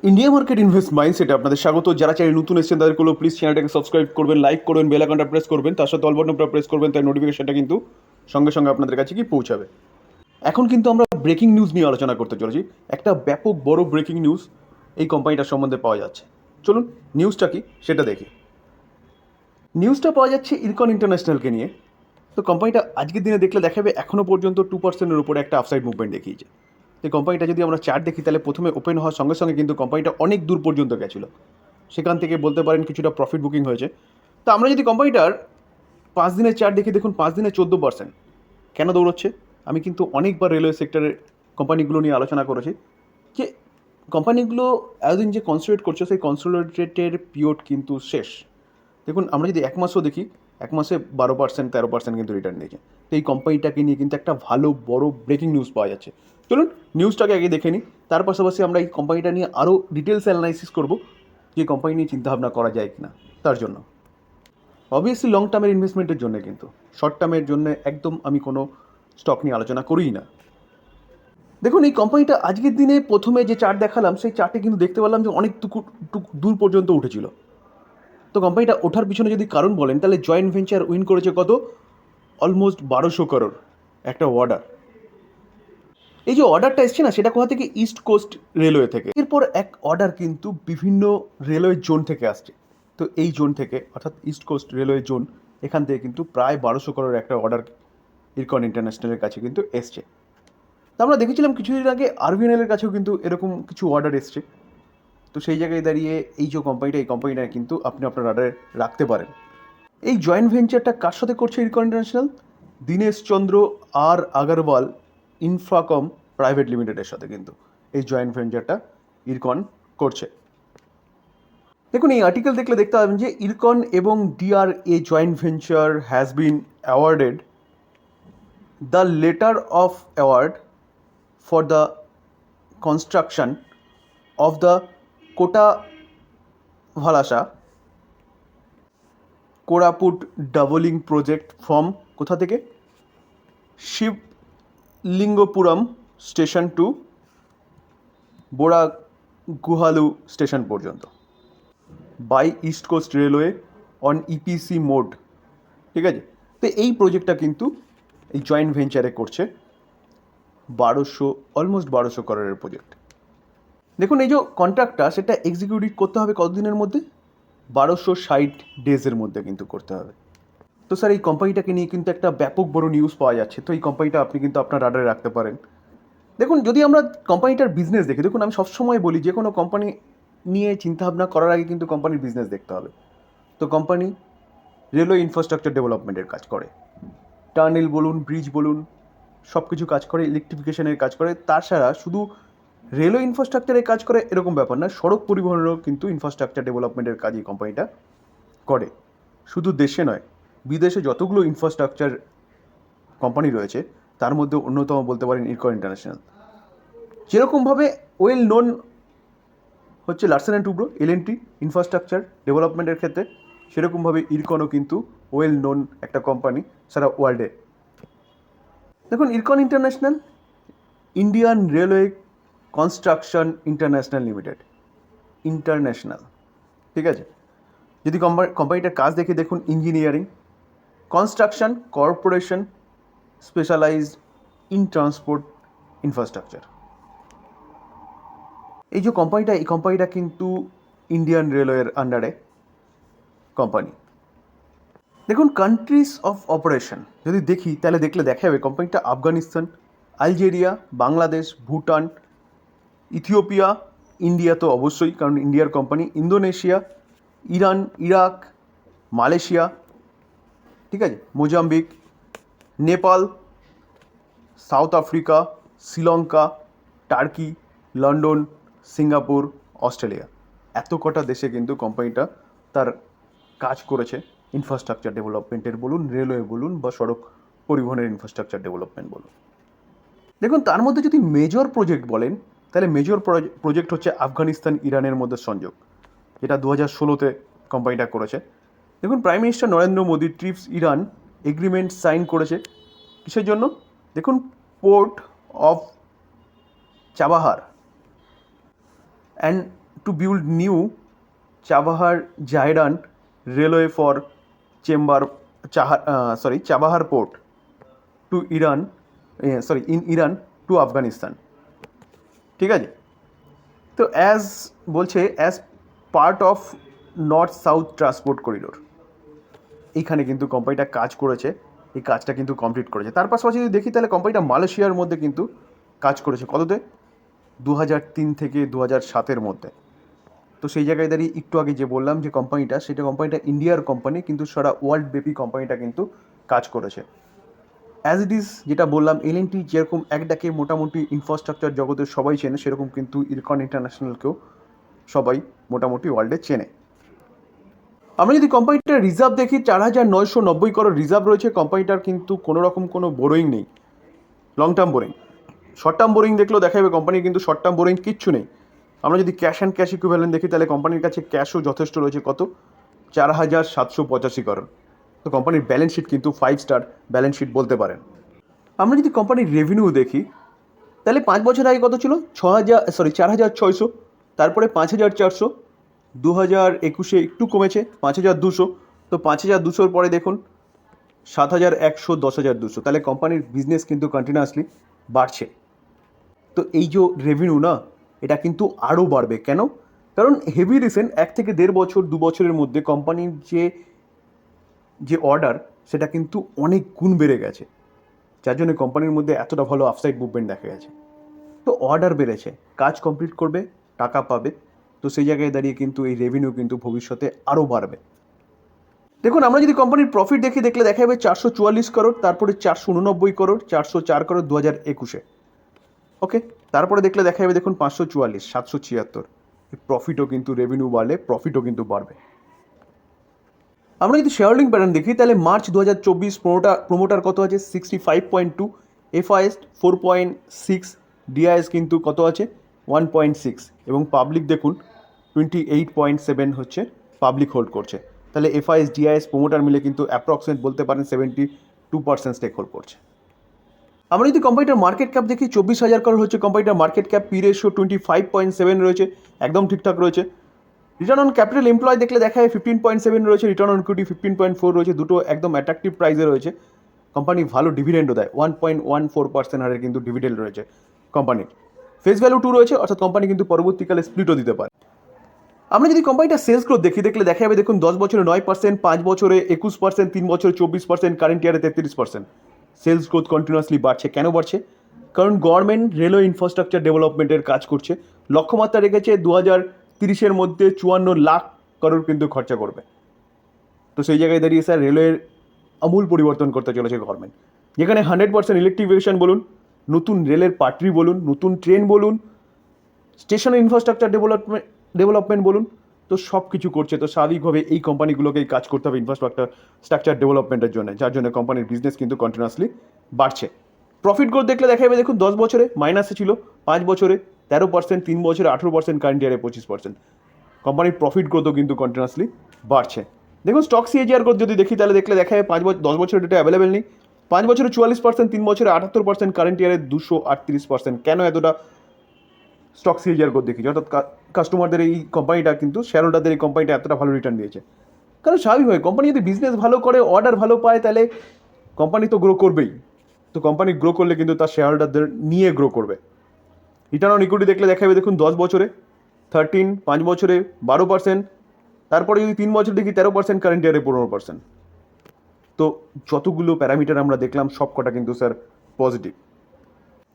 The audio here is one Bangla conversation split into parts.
ইন্ডিয়া মার্কেট ইনভেস্ট মাইন্ডসেটে আপনাদের স্বাগত। যারা চ্যানেল নতুন এসেছেন তাদেরগুলো প্লিজ চ্যানেলটাকে সাবস্ক্রাইব করবেন, লাইক করবেন, বেল আইকনটা প্রেস করবেন, তার সাথে অল বাটনটা প্রেস করবেন, তাই নোটিফিকেশনটা কিন্তু সঙ্গে সঙ্গে আপনাদের কাছে কি পৌঁছাবে। এখন কিন্তু আমরা ব্রেকিং নিউজ নিয়ে আলোচনা করতে চলেছি। একটা ব্যাপক বড় ব্রেকিং নিউজ এই কোম্পানিটার সম্বন্ধে পাওয়া যাচ্ছে। চলুন নিউজটা কি সেটা দেখি। নিউজটা পাওয়া যাচ্ছে ইরকন ইন্টারন্যাশনালকে নিয়ে। তো কোম্পানিটা আজকের দিনে দেখলে দেখাবে এখনও পর্যন্ত 2%-এর উপরে একটা আপসাইড মুভমেন্ট দেখিয়েছে। এই কোম্পানিটা যদি আমরা চার্ট দেখি তাহলে প্রথমে ওপেন হওয়ার সঙ্গে সঙ্গে কিন্তু কোম্পানিটা অনেক দূর পর্যন্ত গেছিলো। সেখান থেকে বলতে পারেন কিছুটা প্রফিট বুকিং হয়েছে। তো আমরা যদি কোম্পানিটার 5 দিনের চার্ট দেখি, দেখুন 5 দিনে 14%। কেন দৌড়চ্ছে? আমি কিন্তু অনেকবার রেলওয়ে সেক্টরের কোম্পানিগুলো নিয়ে আলোচনা করেছি যে কোম্পানিগুলো এতদিন যে কনসোলিডেট করছে সেই কনসোলিডেটের পিরিয়ড কিন্তু শেষ। দেখুন আমরা যদি এক মাসও দেখি, এক মাসে 12%, 13% কিন্তু রিটার্ন দিয়েছে। তো এই কোম্পানিটাকে নিয়ে কিন্তু একটা ভালো বড় ব্রেকিং নিউজ পাওয়া যাচ্ছে। চলুন নিউজটাকে আগে দেখে নিই, তার পাশাপাশি আমরা এই কোম্পানিটা নিয়ে আরও ডিটেলস অ্যানালাইসিস করবো যে কোম্পানি নিয়ে চিন্তাভাবনা করা যায় কিনা। তার জন্য অবভিয়াসলি লং টার্মের ইনভেস্টমেন্টের জন্য, কিন্তু শর্ট টার্মের জন্য একদম আমি কোনো স্টক নিয়ে আলোচনা করিই না। দেখুন এই কোম্পানিটা আজকের দিনে প্রথমে যে চার্ট দেখালাম সেই চার্টে কিন্তু দেখতে পেলাম যে অনেক দূর পর্যন্ত উঠেছিল। তো কোম্পানিটা ওঠার পিছনে যদি কারণ বলেন তাহলে জয়েন্ট ভেঞ্চার উইন করেছে কত, অলমোস্ট 1200 crore একটা অর্ডার। এই যে অর্ডারটা এসছে না, সেটা কোথা থেকে? ইস্ট কোস্ট রেলওয়ে থেকে। এরপর এক অর্ডার কিন্তু বিভিন্ন রেলওয়ে জোন থেকে আসছে। তো এই জোন থেকে, অর্থাৎ ইস্ট কোস্ট রেলওয়ে জোন, এখান থেকে কিন্তু প্রায় 1200 crore একটা অর্ডার ইরকন ইন্টারন্যাশনালের কাছে কিন্তু এসছে। তো আমরা দেখেছিলাম কিছুদিন আগে আরবিএনএলের কাছেও কিন্তু এরকম কিছু অর্ডার এসছে। তো সেই জায়গায় দাঁড়িয়ে এই যে কোম্পানিটা, এই কোম্পানিটা কিন্তু আপনি আপনার রাডারে রাখতে পারেন। এই জয়েন্ট ভেঞ্চারটা কার সাথে করছে ইরকন ইন্টারন্যাশনাল? দীনেশ চন্দ্র আর আগরওয়াল ইনফ্রাকম প্রাইভেট লিমিটেডের সাথে কিন্তু এই জয়েন্ট ভেঞ্চারটা ইরকন করছে। দেখুন এই আর্টিকেল দেখলে দেখতে পাবেন যে ইরকন এবং DRA joint venture has been awarded the letter of award for the construction of the Kottavalasa Koraput doubling project from কোথা থেকে? Shivalingapuram station to Boraguhalu station পর্যন্ত by East Coast Railway on EPC mode. ঠিক আছে, তো এই প্রজেক্টটা কিন্তু এই জয়েন্ট ভেঞ্চারে করছে। Almost 1200 crore project. দেখুন এই যে কন্ট্রাক্টটা সেটা এক্সিকিউটিভ করতে হবে কতদিনের মধ্যে? 1260 ডেজের মধ্যে কিন্তু করতে হবে। তো স্যার এই কোম্পানিটাকে নিয়ে কিন্তু একটা ব্যাপক বড় নিউজ পাওয়া যাচ্ছে। তো এই কোম্পানিটা আপনি কিন্তু আপনার রাডারে রাখতে পারেন। দেখুন যদি আমরা কোম্পানিটার বিজনেস দেখি, দেখুন আমি সবসময় বলি যে কোনো কোম্পানি নিয়ে চিন্তাভাবনা করার আগে কিন্তু কোম্পানির বিজনেস দেখতে হবে। তো কোম্পানি রেলওয়ে ইনফ্রাস্ট্রাকচার ডেভেলপমেন্টের কাজ করে, টানেল বলুন, ব্রিজ বলুন, সব কিছু কাজ করে, ইলেকট্রিফিকেশনের কাজ করে। তাছাড়া শুধু রেলওয়ে ইনফ্রাস্ট্রাকচারের কাজ করে এরকম ব্যাপার না, সড়ক পরিবহনেরও কিন্তু ইনফ্রাস্ট্রাকচার ডেভেলপমেন্টের কাজ এই কোম্পানিটা করে। শুধু দেশে নয়, বিদেশে যতগুলো ইনফ্রাস্ট্রাকচার কোম্পানি রয়েছে তার মধ্যে অন্যতম বলতে পারেন ইরকন ইন্টারন্যাশনাল। যেরকমভাবে ওয়েল নোন হচ্ছে Larsen and Toubro L and T infrastructure ডেভেলপমেন্টের ক্ষেত্রে, সেরকমভাবে ইরকনও কিন্তু ওয়েল নোন একটা কোম্পানি সারা ওয়ার্ল্ডে। দেখুন Ircon international Indian railway construction international limited, international. ঠিক আছে, যদি কোম্পানিটার কাজ দেখে দেখুন engineering, construction corporation specialized in transport infrastructure. এই যে কোম্পানিটা, এই কোম্পানিটা কিন্তু ইন্ডিয়ান রেলওয়ের আন্ডারে কোম্পানি। দেখুন কান্ট্রিজ অফ অপারেশন যদি দেখি তাহলে দেখলে দেখা যাবে কোম্পানিটা Afghanistan, Algeria, Bangladesh, Bhutan, Ethiopia, India তো অবশ্যই কারণ ইন্ডিয়ার company, Indonesia, Iran, Iraq, Malaysia, ঠিক আছে, Mozambique, Nepal, south Africa, Sri Lanka, turkey, London, Singapore, Australia, এত কটা দেশে কিন্তু কোম্পানিটা তার কাজ করেছে ইনফ্রাস্ট্রাকচার ডেভেলপমেন্টের বলুন, রেলওয়ে বলুন, বা সড়ক পরিবহনের ইনফ্রাস্ট্রাকচার ডেভেলপমেন্ট বলুন। দেখুন তার মধ্যে যদি মেজর প্রজেক্ট বলেন তাহলে মেজর প্রজেক্ট হচ্ছে আফগানিস্তান ইরানের মধ্যে সংযোগ, যেটা 2016-তে কোম্পানিটা করেছে। দেখুন prime minister Narendra Modi trips Iran agreement sign করেছে কিসের জন্য? দেখুন port of Chabahar and to build new Chabahar Zahedan railway for chamber Chabahar port to Iran in Iran to Afghanistan. ঠিক আছে, তো as part of north south transport corridor, এইখানে কিন্তু কোম্পানিটা কাজ করেছে, এই কাজটা কিন্তু কমপ্লিট করেছে। তার পাশাপাশি যদি দেখি তাহলে কোম্পানিটা মালয়েশিয়ার মধ্যে কিন্তু কাজ করেছে, কততে 2003 থেকে 2007 মধ্যে। তো সেই জায়গায় দাঁড়িয়ে একটু আগে যে বললাম যে কোম্পানিটা, সেটা কোম্পানিটা ইন্ডিয়ার কোম্পানি, কিন্তু সারা ওয়ার্ল্ড ব্যাপী কোম্পানিটা কিন্তু কাজ করেছে। অ্যাজ ইট ইজ যেটা বললাম, এলএনটি যেরকম এক ডাকে মোটামুটি ইনফ্রাস্ট্রাকচার জগতের সবাই চেনে, সেরকম কিন্তু ইরকন ইন্টারন্যাশনালকেও সবাই মোটামুটি ওয়ার্ল্ডে চেনে। আমরা যদি কোম্পানিটার রিজার্ভ দেখি, 4,990 করোড় রিজার্ভ রয়েছে। কোম্পানিটার কিন্তু কোনো রকম কোনো বোরোয়িং নেই, long term boring. Short term boring দেখলেও দেখা যাবে কোম্পানির কিন্তু শর্ট টার্ম বোরিং কিচ্ছু নেই। আমরা যদি ক্যাশ অ্যান্ড ক্যাশ ইকুইভ্যালেন্ট দেখি, তাহলে কোম্পানির কাছে ক্যাশও যথেষ্ট রয়েছে, কত 4,785 করোড়। তো কোম্পানির ব্যালেন্স শিট কিন্তু 5 স্টার ব্যালেন্স শিট বলতে পারেন। আমরা যদি কোম্পানির রেভিনিউ দেখি, তাহলে 5 বছর আগে কত ছিল, 4,600, তারপরে 5,400, 2021 একটু কমেছে 5,200, তো 5,200 পরে দেখুন 7,100, 10,200। তাহলে কোম্পানির বিজনেস কিন্তু কন্টিনিউয়াসলি বাড়ছে। তো এই যে রেভিনিউ না, এটা কিন্তু আরও বাড়বে। কেন? কারণ হেভি রিসেন্ট 1 থেকে 1.5 বছর 2 বছরের মধ্যে কোম্পানির যে অর্ডার, সেটা কিন্তু অনেক গুণ বেড়ে গেছে, যার জন্য কোম্পানির মধ্যে এতটা ভালো আপসাইড মুভমেন্ট দেখা গেছে। তো অর্ডার বেড়েছে, কাজ কমপ্লিট করবে, টাকা পাবে, তো সেই জায়গায় দাঁড়িয়ে কিন্তু এই রেভিনিউ কিন্তু ভবিষ্যতে আরও বাড়বে। দেখুন, আমরা যদি কোম্পানির প্রফিট দেখলে দেখা যাবে 444 করোড়, তারপরে 489 করোড়, 404 করোড় 2021-এ। ওকে, তারপরে দেখলে দেখা যাবে দেখুন 544, 776। এই প্রফিটও কিন্তু, রেভিনিউ বাড়লে প্রফিটও কিন্তু বাড়বে। আমরা যদি শেয়ার হোল্ডিং প্যাটার্ন দেখি, তাহলে মার্চ 2024 প্রোমোটার কত আছে 65.2, এফআইএস 4.6, ডিআইএস কিন্তু কত আছে 1.6, এবং পাবলিক দেখুন 28.7 হচ্ছে পাবলিক হোল্ড করছে। তাহলে এফআইএস ডিআইএস প্রোমোটার মিলে কিন্তু অ্যাপ্রক্সিমেট বলতে পারেন 72% স্টেক হোল্ড করছে। আমরা যদি কোম্পানিটার মার্কেট ক্যাপ দেখি, 24,000 করোড় হচ্ছে কোম্পানিটার মার্কেট ক্যাপ। পি রেশিও 25.7 রয়েছে, একদম ঠিকঠাক রয়েছে। রিটার্ন অন ক্যাপিটাল এমপ্লয় দেখলে দেখা যায় 15.7 রয়েছে, রিটার্ন অন ইকুইটি 15.4 রয়েছে, দুটো একদম অ্যাট্রাকটিভ প্রাইসে রয়েছে। কোম্পানি ভালো ডিভিডেন্ডও দেয়, 1.14% হারে কিন্তু ডিভিডেন্ড রয়েছে কোম্পানির। ফেস ভ্যালু 2 রয়েছে, অর্থাৎ কোম্পানি কিন্তু পরবর্তীকালে স্প্লিটও দিতে পারে। আমরা যদি কোম্পানিটার সেলস গ্রোথ দেখলে দেখা যাবে দেখুন 10 বছরে 9%, 5 বছরে 21%, 3 বছরে 24%, কারেন্ট ইয়ারে 33%। সেলস গ্রোথ কন্টিনিউয়াসলি বাড়ছে। কেন বাড়ছে? কারণ গভর্নমেন্ট রেলওয়ে ইনফ্রাস্ট্রাকচার ডেভেলপমেন্টের কাজ করছে। লক্ষ্যমাত্রা রেখেছে 2030-এর মধ্যে 54 লাখ করোড় কিন্তু খরচা করবে। তো সেই জায়গায় দাঁড়িয়ে স্যার রেলওয়ের আমূল পরিবর্তন করতে চলেছে গভর্নমেন্ট, যেখানে 100% ইলেকট্রিফিকেশন বলুন, নতুন রেলের পাটরি বলুন, নতুন ট্রেন বলুন, স্টেশনের ইনফ্রাস্ট্রাকচার ডেভেলপমেন্ট বলুন, তো সব কিছু করছে। তো স্বাভাবিকভাবে এই কোম্পানিগুলোকেই কাজ করতে হবে স্ট্রাকচার ডেভেলপমেন্টের জন্য, যার জন্য কোম্পানির বিজনেস কিন্তু কন্টিনিউয়াসলি বাড়ছে। প্রফিট গ্রোথ দেখলে দেখা যাবে দেখুন 10 বছরে মাইনাসে ছিল, 5 বছরে 13%, 3 বছরে 18%, কারেন্ট ইয়ারে 25%। কোম্পানির প্রফিট গ্রোথও কিন্তু কন্টিনিউয়াসলি বাড়ছে। দেখুন স্টক সিএজিআর গ্রোথ যদি দেখি, তাহলে দেখলে দেখা যায় 10 বছরের ডেটা অ্যাভেলেবেল নেই। 5 বছরে 44%, 3 বছরে 78%, কারেন্ট ইয়ারে 238%। কেন এতটা স্টক সিএজিআর গ্রোথ দেখি? অর্থাৎ কাস্টমারদের এই কোম্পানিটা কিন্তু, শেয়ার হোল্ডারদের এই কোম্পানিটা এতটা ভালো রিটার্ন দিয়েছে। কারণ স্বাভাবিকভাবে কোম্পানি যদি বিজনেস ভালো করে, অর্ডার ভালো পায়, তাহলে কোম্পানি তো গ্রো করবেই। তো কোম্পানি গ্রো করলে কিন্তু তার শেয়ার হোল্ডারদের নিয়ে গ্রো করবে। রিটার্ন অন ইকুইটি দেখলে দেখা যাবে দেখুন 10 বছরে 13, 5 বছরে 12%, তারপরে যদি 3 বছর দেখি 13%, কারেন্ট ইয়ারে 15%। তো যতগুলো প্যারামিটার আমরা দেখলাম সব কটা কিন্তু স্যার পজিটিভ।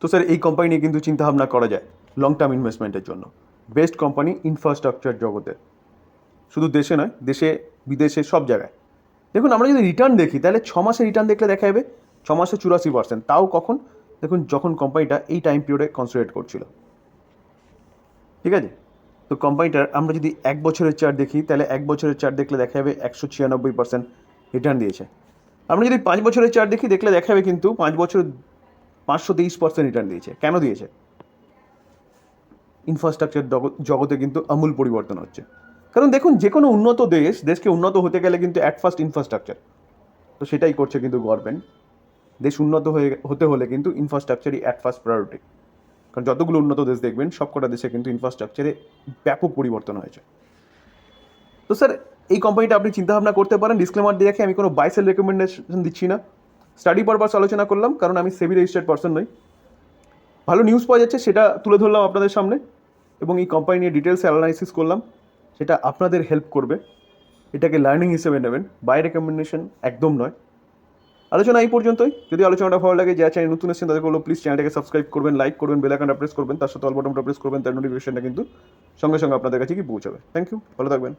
তো স্যার এই কোম্পানি নিয়ে কিন্তু চিন্তাভাবনা করা যায় লং টার্ম ইনভেস্টমেন্টের জন্য। বেস্ট কোম্পানি ইনফ্রাস্ট্রাকচার জগতে, শুধু দেশে নয়, দেশে বিদেশে সব জায়গায়। দেখুন আমরা যদি রিটার্ন দেখি, তাহলে 6 মাসে রিটার্ন দেখলে দেখা যাবে 6 মাসে 84%। তাও কখন? দেখুন যখন কোম্পানিটা এই টাইম পিরিয়ডে কনসোলিডেট করছিল। ঠিক আছে, তো কোম্পানিটার আমরা যদি 1 বছরের চার্ট দেখি, তাহলে 1 বছরের চার্ট দেখলে দেখা যাবে 196% রিটার্ন দিয়েছে। আমরা যদি 5 বছরের চার্ট দেখলে দেখা যাবে কিন্তু 5 বছর 523% রিটার্ন দিয়েছে। কেন দিয়েছে? ইনফ্রাস্ট্রাকচার জগতে কিন্তু আমূল পরিবর্তন হচ্ছে। কারণ দেখুন যে কোনো উন্নত দেশকে উন্নত হতে গেলে কিন্তু অ্যাট ফার্স্ট ইনফ্রাস্ট্রাকচার, তো সেটাই করছে কিন্তু গভর্নমেন্ট। দেশ উন্নত হতে হলে কিন্তু ইনফ্রাস্ট্রাকচারই অ্যাট ফার্স্ট প্রায়োরিটি। কারণ যতগুলো উন্নত দেশ দেখবেন সবকটা দেশে কিন্তু ইনফ্রাস্ট্রাকচারে ব্যাপক পরিবর্তন হয়েছে। তো স্যার এই কোম্পানিটা আপনি চিন্তাভাবনা করতে পারেন। ডিসক্লেমার দিয়ে রাখি, আমি কোনো বাই সেল রেকমেন্ডেশন দিচ্ছি না, স্টাডি পারপাস আলোচনা করলাম, কারণ আমি সেবি রেজিস্টার্ড পার্সন নই। ভালো নিউজ পাওয়া যাচ্ছে সেটা তুলে ধরলাম আপনাদের সামনে, এবং এই কোম্পানি নিয়ে ডিটেলস অ্যানালাইসিস করলাম, সেটা আপনাদের হেল্প করবে। এটাকে লার্নিং হিসেবে নেবেন, বাই রেকমেন্ডেশন একদম নয়। আলোচনা এই পর্যন্তই। যদি আলোচনাটা ভালো লাগে, যারা চ্যানেল নতুন এসেছেন তাদেরকে প্লিজ চ্যানেলটাকে সাবস্ক্রাইব করবেন, লাইক করবেন, বেল আইকনটা প্রেস করবেন, তার সাথে অল বাটনটা প্রেস করবেন, তার নোটিফিকেশনটা কিন্তু সঙ্গে সঙ্গে আপনাদের কাছে কি পৌঁছাবে। থ্যাংক ইউ, ভালো থাকবেন।